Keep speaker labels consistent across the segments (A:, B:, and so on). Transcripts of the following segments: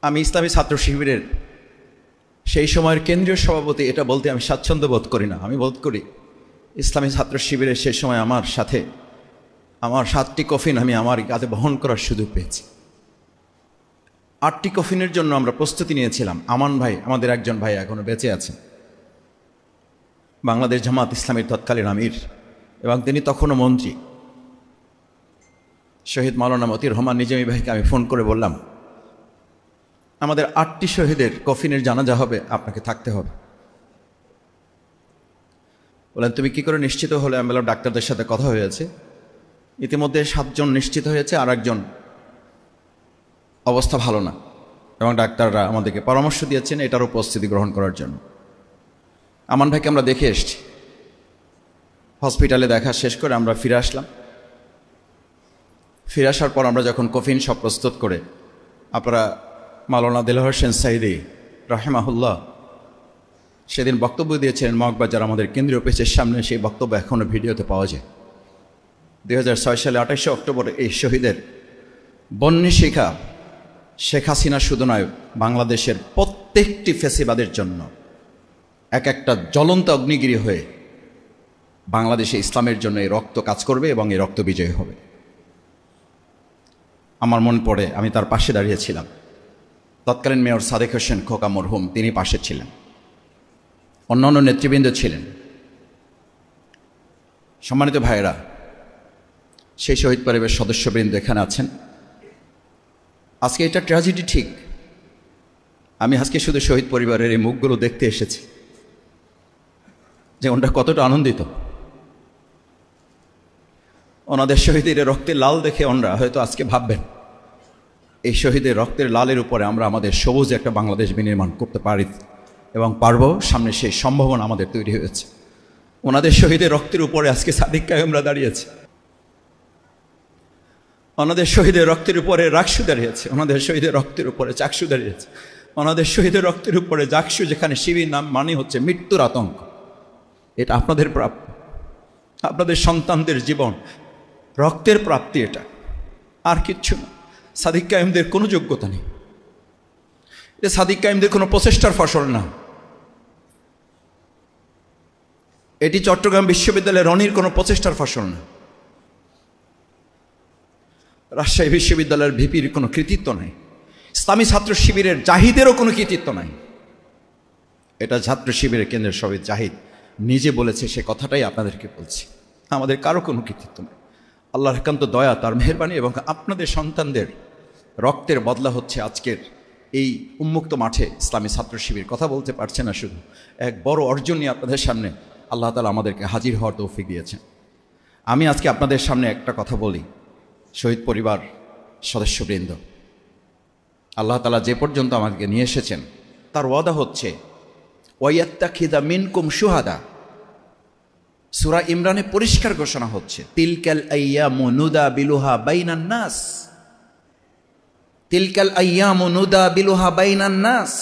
A: আমি ইসলামী ছাত্র শিবিরের সেই সময়ের কেন্দ্রীয় সভাপতি, এটা বলতে আমি স্বাচ্ছন্দ্য বোধ করি না। আমি বোধ করি ইসলামী ছাত্র শিবিরের সেই সময় আমার সাথে আমার 7টি কফিন আমি আমার কাঁধে বহন করার সুযোগ পেয়েছি। 8টি কফিনের জন্য আমরা প্রস্তুতি নিয়েছিলাম। আমান ভাই, আমাদের একজন ভাই এখনো বেঁচে আছেন, বাংলাদেশ জামাত ইসলামীর তৎকালীন আমির, এবং তিনি তখনও মন্ত্রী, শহীদ মাওলানা মতিউর রহমান নিজামী ভাইকে আমি ফোন করে বললাম, আমাদের 8টি শহীদের কফিনের জানাজা হবে, আপনাকে থাকতে হবে। বললেন তুমি কি করে নিশ্চিত হলে? আমি বললাম ডাক্তারদের সাথে কথা হয়েছে, ইতিমধ্যে 7 জন নিশ্চিত হয়েছে, আর একজন অবস্থা ভালো না, এবং ডাক্তাররা আমাদেরকে পরামর্শ দিয়েছেন এটারও প্রস্তুতি গ্রহণ করার জন্য। আমান ভাইকে আমরা দেখে এসছি, হসপিটালে দেখা শেষ করে আমরা ফিরে আসলাম। ফিরে আসার পর আমরা যখন কফিন সব প্রস্তুত করে, আপনারা মাওলানা দেলোয়ার হোসেন সাইদি রাহিমাহুল্লাহ সেদিন বক্তব্য দিয়েছিলেন মগবাজার আমাদের কেন্দ্রীয় অফিসের সামনে, সেই বক্তব্য এখনও ভিডিওতে পাওয়া যায়। 2006 সালে 28শে অক্টোবর এই শহীদের বন্যী শিখা শেখ হাসিনা শুধু নয়, বাংলাদেশের প্রত্যেকটি ফ্যাসিবাদের জন্য এক একটা জ্বলন্ত অগ্নিগিরি হয়ে বাংলাদেশে ইসলামের জন্য এই রক্ত কাজ করবে এবং এই রক্ত বিজয় হবে। আমার মনে পড়ে আমি তার পাশে দাঁড়িয়েছিলাম, তৎকালীন মেয়র সাদেক হোসেন খোকা মরহুম তিনি পাশে ছিলেন, অন্যান্য নেতৃবৃন্দ ছিলেন। সম্মানিত ভাইয়েরা, সেই শহীদ পরিবারের সদস্যবৃন্দ এখানে আছেন। আজকে এটা ট্র্যাজেডি ঠিক, আমি আজকে শুধু শহীদ পরিবারের এই মুখগুলো দেখতে এসেছি যে ওনারা কতটা আনন্দিত। ওনাদের শহীদের রক্তের লাল দেখে ওনারা হয়তো আজকে ভাববেন এই শহীদের রক্তের লালের উপরে আমরা আমাদের সবুজ একটা বাংলাদেশ বিনির্মাণ করতে পারি এবং পারবো, সামনে সেই সম্ভাবনা আমাদের তৈরি হয়েছে। ওনাদের শহীদের রক্তের উপরে আজকে সাদিক কায়েমরা দাঁড়িয়েছে, ওনাদের শহীদের রক্তের উপরে রাকসু দাঁড়িয়েছে, ওনাদের শহীদের রক্তের উপরে চাকসু দাঁড়িয়েছে, ওনাদের শহীদের রক্তের উপরে জাকসু, যেখানে শিবির নাম মানে হচ্ছে মৃত্যুর আতঙ্ক। এটা আপনাদের প্রাপ্য, আপনাদের সন্তানদের জীবন রক্তের প্রাপ্তি, এটা আর কিচ্ছু না। সাদিক কায়েমদের কোনো যোগ্যতা নেই, এটা সাদিক কায়েমদের কোনো প্রচেষ্টার ফসল না, এটি চট্টগ্রাম বিশ্ববিদ্যালয়ের রনির কোনো প্রচেষ্টার ফসল না, রাজশাহী বিশ্ববিদ্যালয়ের ভিপির কোনো কৃতিত্ব নাই, ইসলামী ছাত্র শিবিরের জাহিদেরও কোনো কৃতিত্ব নাই। এটা ছাত্র শিবিরের কেন্দ্রের শহীদ জাহিদ নিজে বলেছে, সে কথাটাই আপনাদেরকে বলছি, আমাদের কারো কোনো কৃতিত্ব নেই। আল্লাহর একান্ত দয়া, তার মেহেরবানি এবং আপনাদের সন্তানদের রক্তের বদলা হচ্ছে আজকের এই উন্মুক্ত মাঠে ইসলামী ছাত্র শিবির। কথা বলতে পারছে না, শুধু এক বড় অর্জন নিয়ে আপনাদের সামনে আল্লাহ তাআলা আমাদেরকে হাজির হওয়ার তৌফিক দিয়েছেন। আমি আজকে আপনাদের সামনে একটা কথা বলি, শহীদ পরিবার সদস্যবৃন্দ, আল্লাহ তাআলা যে পর্যন্ত আমাদেরকে নিয়ে এসেছেন তার ওয়াদা হচ্ছে ওয়ায়াত্তাখিযা মিনকুম শুহাদা। সূরা ইমরানে পরিষ্কার ঘোষণা হচ্ছে তিলকাল আইয়ামু নুদাবিলুহা বাইনান নাস, তিলকাল আইয়ামু নুদাবিলুহা বাইনান নাস।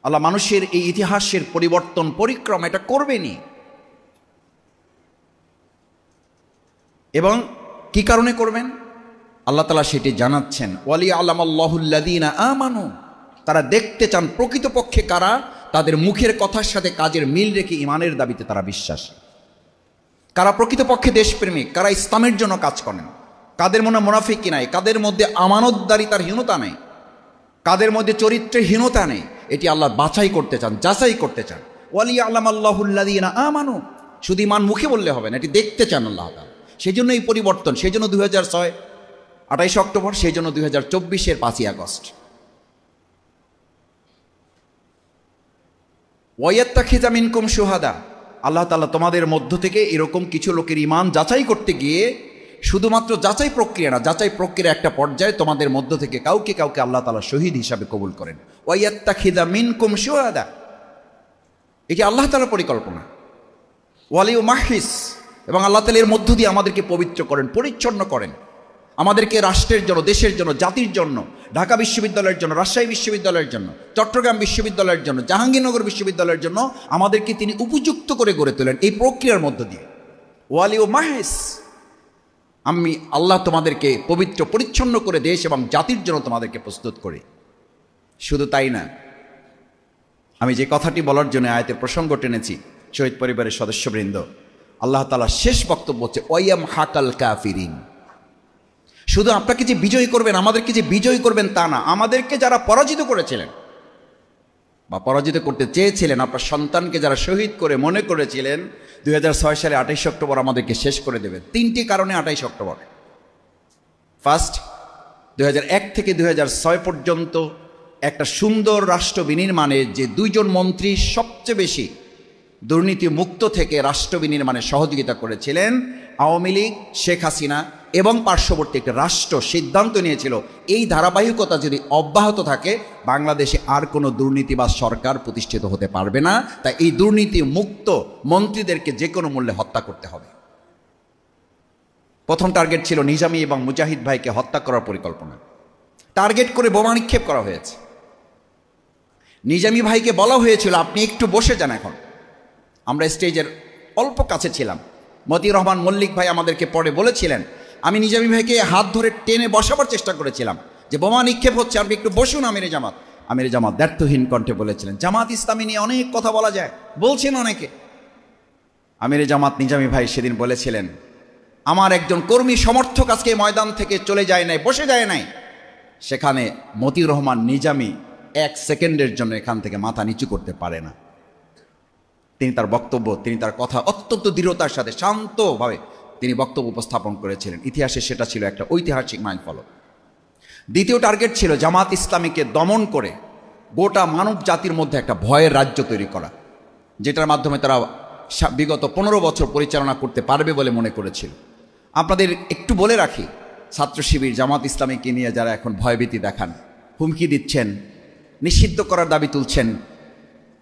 A: আল্লাহ মানুষের এই ইতিহাসের পরিবর্তন পরিক্রম এটা করবেনই, এবং কি কারণে করবেন আল্লাহ তাআলা সেটি জানাচ্ছেন। ওয়ালিয়ালামাল্লাহুল্লাযীনা আমানু, তারা দেখতে চান প্রকৃতপক্ষে কারা তাদের মুখের কথার সাথে কাজের মিল রেখে ইমানের দাবিতে তারা বিশ্বাসী, কারা প্রকৃতপক্ষে দেশপ্রেমিক, কারা ইসলামের জন্য কাজ করেন, কাদের মনে মুনাফিকি নাই, কাদের মধ্যে আমানতদারিতার হীনতা নেই, কাদের মধ্যে চরিত্রের হীনতা নেই, এটি আল্লাহ বাছাই করতে চান, যাচাই করতে চান। ওয়ালিয়ালামাল্লাহুল্লাযীনা আমানু, শুধু ইমান মুখে বললে হবে না, এটি দেখতে চান আল্লাহ তাআলা। সেই জন্য এই পরিবর্তন, সেই জন্য 2006 28 অক্টোবর, সেই জন্য 2024-এর 5ই আগস্ট। ওয়ায়াত্তাখিযা মিনকুম শুহাদা, আল্লাহ তাআলা তোমাদের মধ্য থেকে এরকম কিছু লোকের ঈমান যাচাই করতে গিয়ে, শুধুমাত্র যাচাই প্রক্রিয়া না, যাচাই প্রক্রিয়া একটা পর্যায়ে তোমাদের মধ্য থেকে কাউকে কাউকে আল্লাহ তাআলা শহীদ হিসাবে কবুল করেন। ওয়ায়াত্তাখিযা মিনকুম শুহাদা, এটি আল্লাহ তাআলার পরিকল্পনা। ওয়ালিউমাহিস, এবং আল্লাহ তাআলা এর মধ্য দিয়ে আমাদেরকে পবিত্র করেন, পরিচ্ছন্ন করেন, আমাদেরকে রাষ্ট্রের জন্য, দেশের জন্য, জাতির জন্য, ঢাকা বিশ্ববিদ্যালয়ের জন্য, রাজশাহী বিশ্ববিদ্যালয়ের জন্য, চট্টগ্রাম বিশ্ববিদ্যালয়ের জন্য, জাহাঙ্গীরনগর বিশ্ববিদ্যালয়ের জন্য আমাদেরকে তিনি উপযুক্ত করে গড়ে তোলেন এই প্রক্রিয়ার মধ্য দিয়ে। ওয়ালিউমাহিস, আমি আল্লাহ তোমাদেরকে পবিত্র পরিচ্ছন্ন করে দেশ এবং জাতির জন্য তোমাদেরকে প্রস্তুত করি। শুধু তাই না, আমি যে কথাটি বলার জন্য আয়াতের প্রসঙ্গ টেনেছি, শহীদ পরিবারের সদস্যবৃন্দ, আল্লাহ তাআলা শেষ বক্তব্য হচ্ছে ওয়াইয়াম হাকাল কাফিরিন। শুধু আপনাকে যে বিজয়ী করবেন, আমাদেরকে যে বিজয়ী করবেন তা না, আমাদেরকে যারা পরাজিত করেছিলেন বা পরাজিত করতে চেয়েছিলেন, আপনার সন্তানকে যারা শহীদ করে মনে করেছিলেন 2006 সালে 28 অক্টোবর আমাদেরকে শেষ করে দেবেন। 3টি কারণে 28 অক্টোবর। ফার্স্ট, 2001 থেকে 2006 পর্যন্ত একটা সুন্দর রাষ্ট্র বিনির্মাণে যে 2 জন মন্ত্রী সবচেয়ে বেশি দুর্নীতি মুক্ত থেকে রাষ্ট্র বিনির্মাণে সহযোগিতা করেছিলেন, আওয়ামী লীগ, শেখ হাসিনা এবং পার্শ্ববর্তী একটা রাষ্ট্র সিদ্ধান্ত নিয়েছিল এই ধারাবাহিকতা যদি অব্যাহত থাকে বাংলাদেশে আর কোনো দুর্নীতিবাজ সরকার প্রতিষ্ঠিত হতে পারবে না। তাই এই দুর্নীতি মুক্ত মন্ত্রীদেরকে যে কোনো মূল্যে হত্যা করতে হবে। প্রথম টার্গেট ছিল নিজামী এবং মুজাহিদ ভাইকে হত্যা করার পরিকল্পনা। টার্গেট করে বোমা নিক্ষেপ করা হয়েছে। নিজামী ভাইকে বলা হয়েছিল আপনি একটু বসে যান। এখন আমরা স্টেজের অল্প কাছে ছিলাম, মতিউর রহমান মল্লিক ভাই আমাদেরকে পরে বলেছিলেন, আমি নিজামী ভাইকে হাত ধরে টেনে বসাবার চেষ্টা করেছিলাম যে বোমা নিক্ষেপ হচ্ছে, আপনি একটু বসুন। আমিরে জামাত দ্ব্যর্থহীন কণ্ঠে বলেছিলেন, জামাত ইসলামী নিয়ে অনেক কথা বলা যায়, বলছেন অনেকে। আমিরে জামাত নিজামী ভাই সেদিন বলেছিলেন, আমার একজন কর্মী সমর্থক আজকে ময়দান থেকে চলে যায় নাই, বসে যায় নাই। সেখানে মতিউর রহমান নিজামী 1 সেকেন্ডের জন্য এখান থেকে মাথা নিচু করতে পারে না। তিনি তার বক্তব্য, তিনি তার কথা অত্যন্ত দৃঢ়তার সাথে শান্তভাবে তিনি বক্তব্য উপস্থাপন করেছিলেন। ইতিহাসে সেটা ছিল একটা ঐতিহাসিক মাইলফলক। দ্বিতীয় টার্গেট ছিল জামাত ইসলামীকে দমন করে গোটা মানব জাতির মধ্যে একটা ভয়ের রাজ্য তৈরি করা, যেটার মাধ্যমে তারা বিগত 15 বছর পরিচালনা করতে পারবে বলে মনে করেছিল। আপনাদের একটু বলে রাখি, ছাত্র শিবির জামাত ইসলামীকে নিয়ে যারা এখন ভয়ভীতি দেখান, হুমকি দিচ্ছেন, নিষিদ্ধ করার দাবি তুলছেন,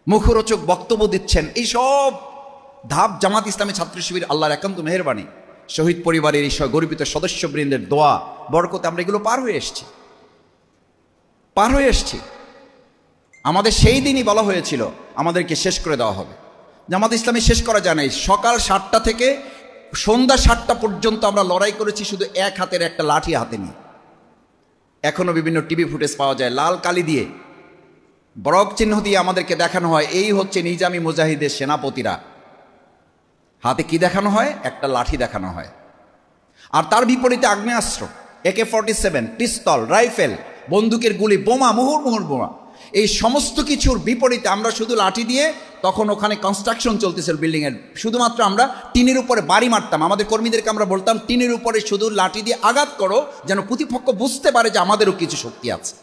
A: মুখরোচক বক্তব্য দিচ্ছেন, এই সব ধাপ জামাত ইসলামী ছাত্র শিবির আল্লাহর একান্ত মেহেরবানি, শহীদ পরিবারের এই গর্বিত সদস্যবৃন্দের দোয়া বরকতে আমরা এগুলো পার হয়ে এসছি। আমাদের সেই দিনই বলা হয়েছিল আমাদেরকে শেষ করে দেওয়া হবে। জামাত ইসলামী শেষ করা যায় নাই। সকাল 7টা থেকে সন্ধ্যা 7টা পর্যন্ত আমরা লড়াই করেছি শুধু এক হাতের একটা লাঠি হাতে নিয়ে। এখনো বিভিন্ন টিভি ফুটেজ পাওয়া যায়, লাল কালি দিয়ে বরক চিহ্ন দিয়ে আমাদেরকে দেখানো হয় এই হচ্ছে নিজামী মুজাহিদের সেনাপতিরা। হাতে কি দেখানো হয়? একটা লাঠি দেখানো হয়। আর তার বিপরীতে আগ্নেয়াস্ত্র, AK-47, পিস্তল, রাইফেল, বন্দুকের গুলি, বোমা, মুহুর্মুহুর বোমা, এই সমস্ত কিছুর বিপরীতে আমরা শুধু লাঠি দিয়ে, তখন ওখানে কনস্ট্রাকশন চলতেছিল বিল্ডিংয়ের, শুধুমাত্র আমরা টিনের উপরে বাড়ি মারতাম। আমাদের কর্মীদেরকে আমরা বলতাম টিনের উপরে শুধু লাঠি দিয়ে আঘাত করো, যেন প্রতিপক্ষ বুঝতে পারে যে আমাদেরও কিছু শক্তি আছে।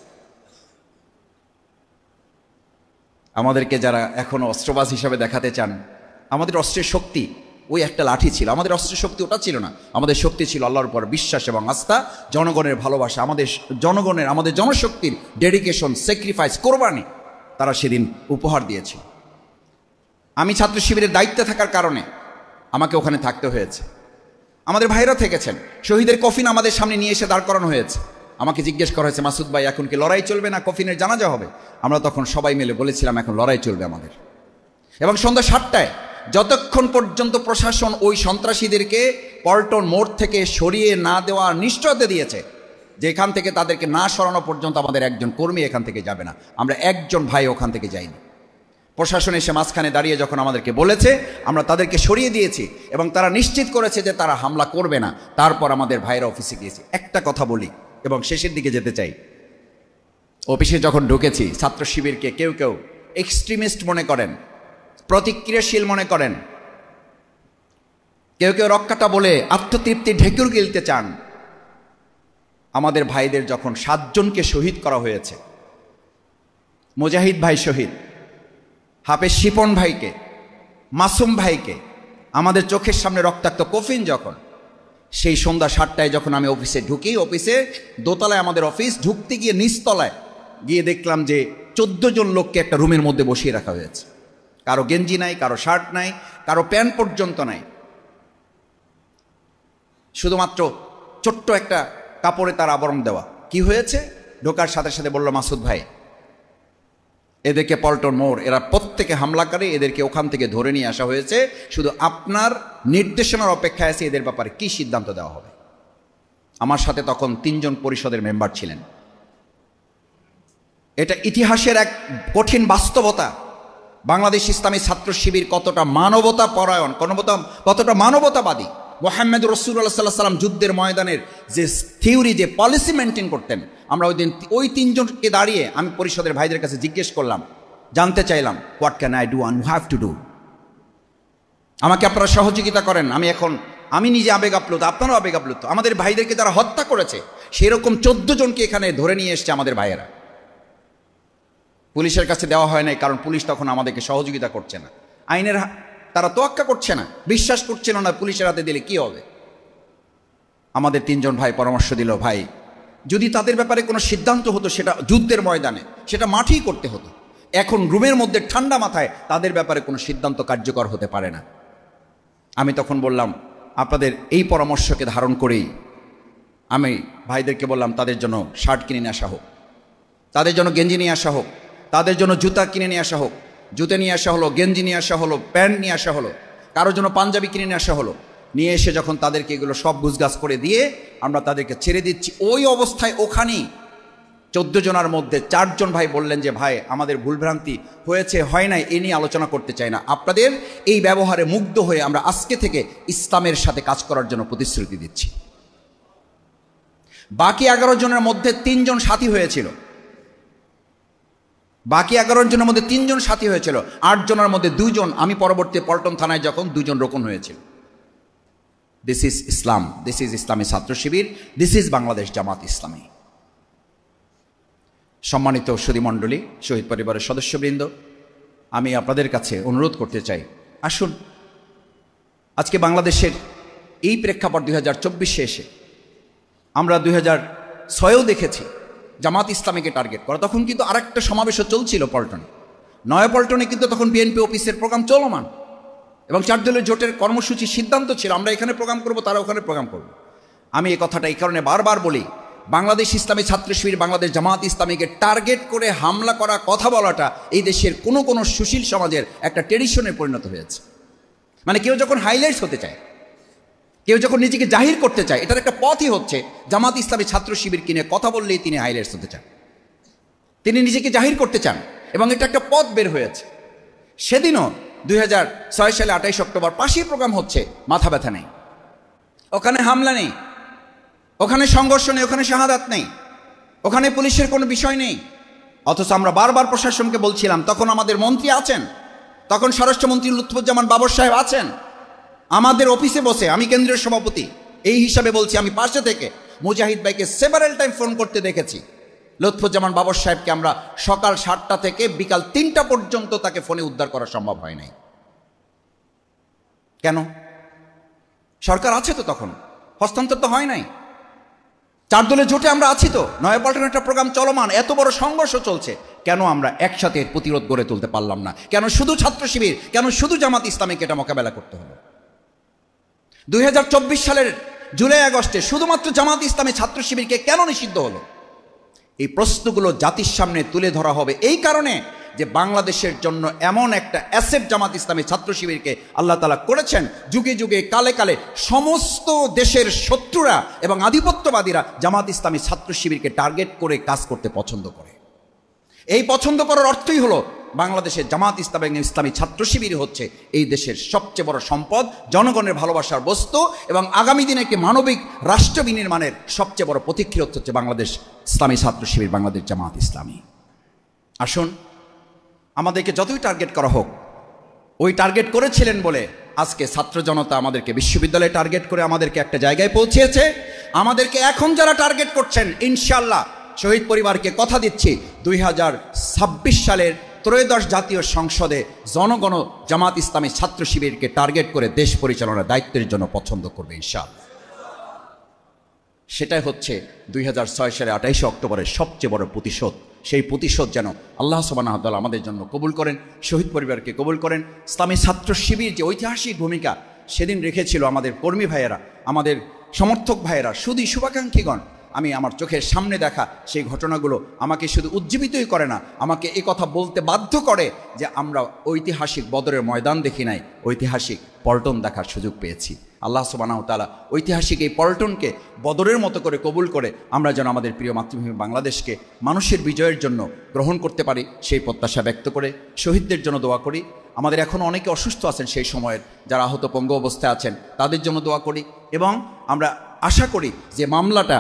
A: আমাদেরকে যারা এখনো অস্ত্রবাজ হিসাবে দেখাতে চান, আমাদের অস্ত্রের শক্তি ওই একটা লাঠি ছিল। আমাদের অস্ত্রের শক্তি ওটা ছিল না। আমাদের শক্তি ছিল আল্লাহর উপর বিশ্বাস এবং আস্থা, জনগণের ভালোবাসা, আমাদের জনশক্তির ডেডিকেশন, স্যাক্রিফাইস, কোরবানি তারা সেদিন উপহার দিয়েছিল। আমি ছাত্র শিবিরের দায়িত্বে থাকার কারণে আমাকে ওখানে থাকতে হয়েছে। আমাদের ভাইরা থেকেছেন, শহীদের কফিন আমাদের সামনে নিয়ে এসে দাঁড় করানো হয়েছে। আমাকে জিজ্ঞেস করা হয়েছে, মাসুদ ভাই এখন কি লড়াই চলবে না কফিনের জানাজা হবে? আমরা তখন সবাই মিলে বলেছিলাম এখন লড়াই চলবে আমাদের। এবং সন্ধ্যা 7টায় যতক্ষণ পর্যন্ত প্রশাসন ওই সন্ত্রাসীদেরকে পল্টন মোড় থেকে সরিয়ে না দেওয়ার নিশ্চয়তা দিয়েছে যে এখান থেকে তাদেরকে না সরানো পর্যন্ত আমাদের একজন কর্মী এখান থেকে যাবে না, আমরা একজন ভাই ওখান থেকে যাইনি। প্রশাসন এসে মাঝখানে দাঁড়িয়ে যখন আমাদেরকে বলেছে, আমরা তাদেরকে সরিয়ে দিয়েছি এবং তারা নিশ্চিত করেছে যে তারা হামলা করবে না। তারপর আমাদের ভাইরা অফিসে গিয়েছে। একটা কথা বলি এবং শেষের দিকে যেতে চাই। অফিসে যখন ঢুকেছি, ছাত্র শিবিরকে কেউ কেউ এক্সট্রিমিস্ট মনে করেন, প্রতিক্রিয়াশীল মনে করেন, কেউ কেউ রক্ষাটা বলে আত্মতৃপ্তি ঢেকুর গিলতে চান। আমাদের ভাইদের যখন 7 জনকে শহীদ করা হয়েছে, মুজাহিদ ভাই শহীদ, হাফেজ শিপন ভাইকে, মাসুম ভাইকে, আমাদের চোখের সামনে রক্তাক্ত কফিন যখন, সেই সন্ধ্যা 7টায় যখন আমি অফিসে ঢুকি, অফিসে দোতলায় আমাদের অফিস, ঢুকতে গিয়ে নিচতলায় গিয়ে দেখলাম যে 14 জন লোককে একটা রুমের মধ্যে বসিয়ে রাখা হয়েছে। কারো গেঞ্জি নাই, কারো শার্ট নাই, কারো প্যান্ট পর্যন্ত নাই, শুধুমাত্র ছোট্ট একটা কাপড়ে তার আবরণ দেওয়া। কি হয়েছে? ঢোকার সাথে সাথে বলল, মাসুদ ভাই এদেরকে পল্টন মোড়, এরা প্রত্যেকে হামলাকারী, এদেরকে ওখান থেকে ধরে নিয়ে আসা হয়েছে, শুধু আপনার নির্দেশনার অপেক্ষায় আছে এদের ব্যাপারে কি সিদ্ধান্ত দেওয়া হবে। আমার সাথে তখন 3 জন পরিষদের মেম্বার ছিলেন। এটা ইতিহাসের এক কঠিন বাস্তবতা। বাংলাদেশ ইসলামী ছাত্র শিবির কতটা মানবতা পরায়ণ, কতটা মানবতাবাদী। মুহাম্মদ রাসূলুল্লাহ সাল্লাল্লাহু আলাইহি ওয়াসাল্লাম যুদ্ধের ময়দানের যে থিওরি, যে পলিসি মেনটেন করতেন, আমরা ওই দিন ওই তিনজনকে দাঁড়িয়ে আমি পরিষদের ভাইদের কাছে জিজ্ঞেস করলাম, জানতে চাইলাম, what can I do and have to do. আমাকে আপনারা সহযোগিতা করেন। আমি নিজে আবেগ আপ্লুত, আপনারাও আবেগ আপ্লুত। আমাদের ভাইদেরকে যারা হত্যা করেছে সেরকম 14 জনকে এখানে ধরে নিয়ে এসছে আমাদের ভাইয়েরা। পুলিশের কাছে দেওয়া হয় নাই, কারণ পুলিশ তখন আমাদেরকে সহযোগিতা করছে না, আইনের তারা তোয়াক্কা করছে না, বিশ্বাস করছিল না পুলিশের হাতে দিলে কি হবে। আমাদের 3 জন ভাই পরামর্শ দিল, ভাই যদি তাদের ব্যাপারে কোনো সিদ্ধান্ত হতো সেটা যুদ্ধের ময়দানে, সেটা মাঠেই করতে হতো। এখন রুমের মধ্যে ঠান্ডা মাথায় তাদের ব্যাপারে কোনো সিদ্ধান্ত কার্যকর হতে পারে না। আমি তখন বললাম, আপনাদের এই পরামর্শকে ধারণ করেই আমি ভাইদেরকে বললাম, তাদের জন্য শার্ট কিনে নিয়ে আসা হোক, তাদের জন্য গেঞ্জি নিয়ে আসা হোক, তাদের জন্য জুতা কিনে নিয়ে আসা হোক, জুতো নিয়ে আসা হলো, গেঞ্জি নিয়ে আসা হলো, প্যান্ট নিয়ে আসা হলো, কারোর জন্য পাঞ্জাবি কিনে নিয়ে আসা হলো। নিয়ে এসে যখন তাদেরকে এগুলো সব গুছগাছ করে দিয়ে আমরা তাদেরকে ছেড়ে দিচ্ছি, ওই অবস্থায় ওখানেই 14 জনের মধ্যে 4 জন ভাই বললেন যে, ভাই আমাদের ভুলভ্রান্তি হয়েছে, হয় নাই, এ নিয়ে আলোচনা করতে চাই না। আপনাদের এই ব্যবহারে মুগ্ধ হয়ে আমরা আজকে থেকে ইসলামের সাথে কাজ করার জন্য প্রতিশ্রুতি দিচ্ছি। বাকি 11 জনের মধ্যে 3 জন সাথী হয়েছিল, বাকি 11 জনের মধ্যে 3 জন সাথী হয়েছিল, 8 জনের মধ্যে 2 জন, আমি পরবর্তী পল্টন থানায় যখন 2 জন রোকন হয়েছিল। This is Islam, this is ইসলামী ছাত্র শিবির, দিস ইজ বাংলাদেশ জামাত ইসলামী। সম্মানিত সুধীমণ্ডলী, শহীদ পরিবারের সদস্যবৃন্দ, আমি আপনাদের কাছে অনুরোধ করতে চাই, আসুন আজকে বাংলাদেশের এই প্রেক্ষাপট 2024-এ এসে আমরা 2006-এও দেখেছি জামাত ইসলামীকে টার্গেট করা। তখন কিন্তু আরেকটা সমাবেশও চলছিল পল্টনে, নয়াপল্টনে, কিন্তু তখন বিএনপি অফিসের প্রোগ্রাম চলমান এবং 4 দলের জোটের কর্মসূচি সিদ্ধান্ত ছিল আমরা এখানে প্রোগ্রাম করব, তারা ওখানে প্রোগ্রাম করব। আমি এই কথাটা এই কারণে বারবার বলি, বাংলাদেশ ইসলামী ছাত্র শিবির বাংলাদেশ জামাত ইসলামীকে টার্গেট করে হামলা করা, কথা বলাটা এই দেশের কোনো সুশীল সমাজের একটা ট্রেডিশনে পরিণত হয়েছে। মানে কেউ যখন হাইলাইটস হতে চায়, কেউ যখন নিজেকে জাহির করতে চায়, এটার একটা পথই হচ্ছে জামাত ইসলামী ছাত্র শিবির কিনে কথা বললেই তিনি হাইলাইটস হতে চান, তিনি নিজেকে জাহির করতে চান, এবং এটা একটা পথ বের হয়েছে। সেদিনও 2006 সালে 28 অক্টোবর পাশের প্রোগ্রাম হচ্ছে, মাথা ব্যথা নেই, ওখানে হামলা নেই, ওখানে সংঘর্ষ নেই, ওখানে শাহাদাত নেই, ওখানে পুলিশের কোনো বিষয় নেই। অথচ আমরা বারবার প্রশাসনকে বলছিলাম, তখন আমাদের মন্ত্রী আছেন, তখন স্বরাষ্ট্রমন্ত্রী লুৎফুজ্জামান বাবর সাহেব আছেন আমাদের অফিসে বসে, আমি কেন্দ্রীয় সভাপতি এই হিসাবে বলছি, আমি পাশে থেকে মুজাহিদ ভাইকে সেভারেল টাইম ফোন করতে দেখেছি। লুৎফুজ্জামান বাবর সাহেবকে আমরা সকাল 7টা থেকে বিকাল 3টা পর্যন্ত তাকে ফোনে উদ্ধার করা সম্ভব হয় নাই। কেন? সরকার আছে তো, তখন হস্তান্তর তো হয় নাই, 4 দলের জোটে আমরা আছি তো, নয়াপল্টনের একটা প্রোগ্রাম চলমান, এত বড় সংঘর্ষ চলছে, কেন আমরা একসাথে প্রতিরোধ গড়ে তুলতে পারলাম না? কেন শুধু ছাত্র শিবির, কেন শুধু জামাত ইসলামীকে এটা মোকাবেলা করতে হলো? 2024 সালের জুলাই আগস্টে শুধুমাত্র জামাত ইসলামী ছাত্র শিবিরকে কেন নিষিদ্ধ হলো? এই প্রশ্নগুলো জাতির সামনে তুলে ধরা হবে এই কারণে যে বাংলাদেশের জন্য এমন একটা অ্যাসেট জামাত ইসলামী ছাত্র শিবিরকে আল্লাহ তাআলা করেছেন। যুগে যুগে কালে কালে সমস্ত দেশের শত্রুরা এবং আধিপত্যবাদীরা জামাত ইসলামী ছাত্র শিবিরকে টার্গেট করে কাজ করতে পছন্দ করে। এই পছন্দ করার অর্থই হলো বাংলাদেশের জামাত ইসলামী ছাত্র শিবির হচ্ছে এই দেশের সবচেয়ে বড় সম্পদ, জনগণের ভালোবাসার বস্তু, এবং আগামী দিনে একটি মানবিক রাষ্ট্র বিনির্মাণের সবচেয়ে বড় প্রতীক্ষিত হচ্ছে বাংলাদেশ ইসলামী ছাত্র শিবির, বাংলাদেশ জামাত ইসলামী। আসুন, আমাদেরকে যতই টার্গেট করা হোক, ওই টার্গেট করেছিলেন বলে আজকে ছাত্র জনতা আমাদেরকে বিশ্ববিদ্যালয়ে টার্গেট করে আমাদেরকে একটা জায়গায় পৌঁছেছে। আমাদেরকে এখন যারা টার্গেট করছেন, ইনশাআল্লাহ শহীদ পরিবারকে কথা দিচ্ছি, 2026 সালের 13শ জাতীয় সংসদে জনগণ জামাত ইসলামী ছাত্র শিবিরকে টার্গেট করে দেশ পরিচালনার দায়িত্বের জন্য পছন্দ করবে ইনশাআল্লাহ। সেটাই হচ্ছে 2006 সালে 28 অক্টোবরের সবচেয়ে বড় প্রতিশোধ। সেই প্রতিশোধ যেন আল্লাহ সুবহানাহু ওয়া তাআলা আমাদের জন্য কবুল করেন, শহীদ পরিবারকে কবুল করেন। ইসলামী ছাত্র শিবির যে ঐতিহাসিক ভূমিকা সেদিন রেখেছিল আমাদের কর্মী ভাইয়েরা, আমাদের সমর্থক ভাইয়েরা, শুধু শুভাকাঙ্ক্ষীগণ, আমি আমার চোখের সামনে দেখা সেই ঘটনাগুলো আমাকে শুধু উজ্জীবিতই করে না, আমাকে এই কথা বলতে বাধ্য করে যে আমরা ঐতিহাসিক বদরের ময়দান দেখি নাই, ঐতিহাসিক পল্টন দেখার সুযোগ পেয়েছি। আল্লাহ সুবহানাহু ওয়া তাআলা ঐতিহাসিক এই পল্টনকে বদরের মতো করে কবুল করে আমরা যেন আমাদের প্রিয় মাতৃভূমি বাংলাদেশকে মানুষের বিজয়ের জন্য গ্রহণ করতে পারি সেই প্রত্যাশা ব্যক্ত করে শহীদদের জন্য দোয়া করি। আমাদের এখনও অনেকে অসুস্থ আছেন, সেই সময়ের যারা আহত পঙ্গু অবস্থায় আছেন তাদের জন্য দোয়া করি এবং আমরা আশা করি যে মামলাটা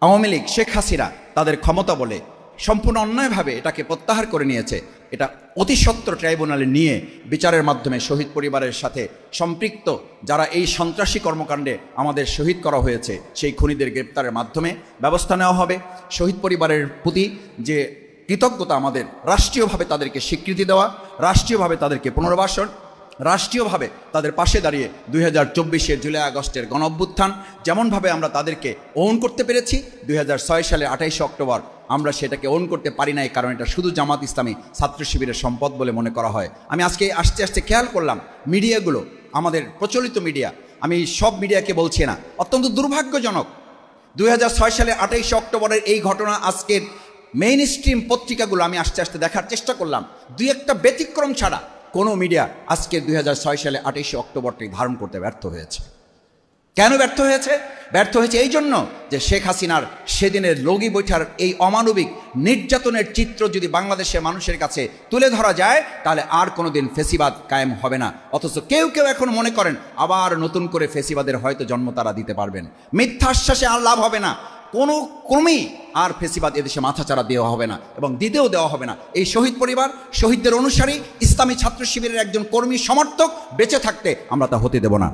A: আওয়ামী লীগ শেখ হাসিনা তাদের ক্ষমতা বলে সম্পূর্ণ অন্যায়ভাবে এটাকে প্রত্যাহার করে নিয়েছে, এটা অতি সত্বর ট্রাইব্যুনালে নিয়ে বিচারের মাধ্যমে শহীদ পরিবারের সাথে সম্পৃক্ত যারা এই সন্ত্রাসী কর্মকাণ্ডে আমাদের শহীদ করা হয়েছে সেই খুনিদের গ্রেপ্তারের মাধ্যমে ব্যবস্থা নেওয়া হবে। শহীদ পরিবারের প্রতি যে কৃতজ্ঞতা আমাদের, রাষ্ট্রীয়ভাবে তাদেরকে স্বীকৃতি দেওয়া, রাষ্ট্রীয়ভাবে তাদেরকে পুনর্বাসন, রাষ্ট্রীয়ভাবে তাদের পাশে দাঁড়িয়ে 2024 জুলাই আগস্টের গণঅভ্যুত্থান যেমনভাবে আমরা তাদেরকে ওন করতে পেরেছি 2006 সালের 28 অক্টোবর আমরা সেটাকে ওন করতে পারি নাই, কারণ এটা শুধু জামাত ইসলামী ছাত্র শিবিরের সম্পদ বলে মনে করা হয়। আমি আজকে আস্তে আস্তে খেয়াল করলাম মিডিয়াগুলো, আমাদের প্রচলিত মিডিয়া, আমি সব মিডিয়াকে বলছি না, অত্যন্ত দুর্ভাগ্যজনক 2006 সালের 28 অক্টোবরের এই ঘটনা আজকের মেইন স্ট্রিম পত্রিকাগুলো আমি আস্তে আস্তে দেখার চেষ্টা করলাম, দুই একটা ব্যতিক্রম ছাড়া কোনো মিডিয়া আজকে 2006 সালে 28 অক্টোবরটি ধারণ করতে ব্যর্থ হয়েছে। কেন ব্যর্থ হয়েছে? ব্যর্থ হয়েছে এই জন্য যে শেখ হাসিনার সেদিনের লগি বৈঠার এই অমানবিক নির্যাতনের চিত্র যদি বাংলাদেশের মানুষের কাছে তুলে ধরা যায় তাহলে আর কোনোদিন ফেসিবাদ কায়েম হবে না। অথচ কেউ কেউ এখন মনে করেন আবার নতুন করে ফেসিবাদের হয়তো জন্ম তারা দিতে পারবেন। মিথ্যা আশ্বাসে আর লাভ হবে না, কোনো ক্রমেই আর ফেসিবাদ এদেশে মাথাচাড়া দেওয়া হবে না এবং দিতেও দেওয়া হবে না। এই শহীদ পরিবার, শহীদদের অনুসারী, ইসলামী ছাত্র শিবিরের একজন কর্মী সমর্থক বেঁচে থাকতে আমরা তা হতে দেব না।